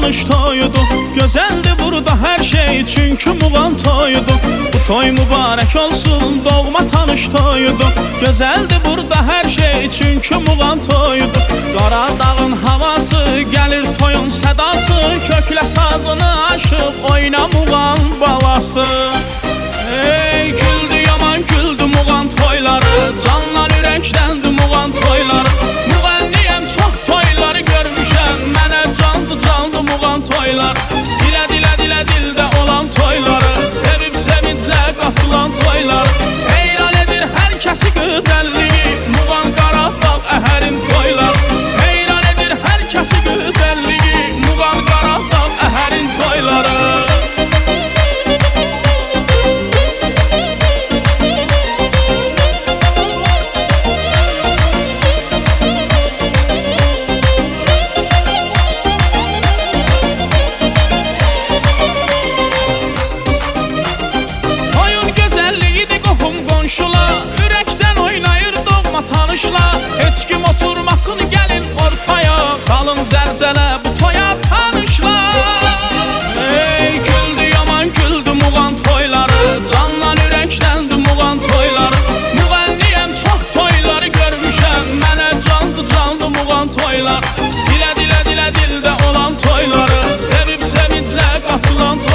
tanış toyudu. Gözəldi burada hər şey, çünki Muğan toyudu. Bu toy mübarək olsun, doğma tanış toyudu. Gözəldi burada hər şey, çünki Muğan toyudu. Qaradağın havası, gəlir toyun sədası. Köklə sazını aşıb, oyna Muğan balası. Ey güldü yaman güldü Muğan toyları, canlar ürəkləndi Muğan toyları. Müğənniyəm çox toyları görmüşəm, mənə candı Muğan toylar. Dilə dilə dilə dildə olan toyları, sevib sevinclə qatılan toylar. Heyran edir hər kəsi gözəlliyi, Muğan Qarabağ əhərin toylar. Heyran edir hər kəsi gözəlliyi, Muğan Qarabağ əhərin toyları. Ürəkdən oynayır doğma tanışla, heç kim oturmasın gəlin ortaya, salın zəlzələ bu toya tanışla. Ey güldü yaman güldü Muğan toyları, canlan ürəkləndi Muğan toyları. Müğənniyəm çox toyları görmüşəm, mənə candı Muğan toylar. Dilə dilə dilə dildə olan toyları, sevib sevinclə qatılan toylar.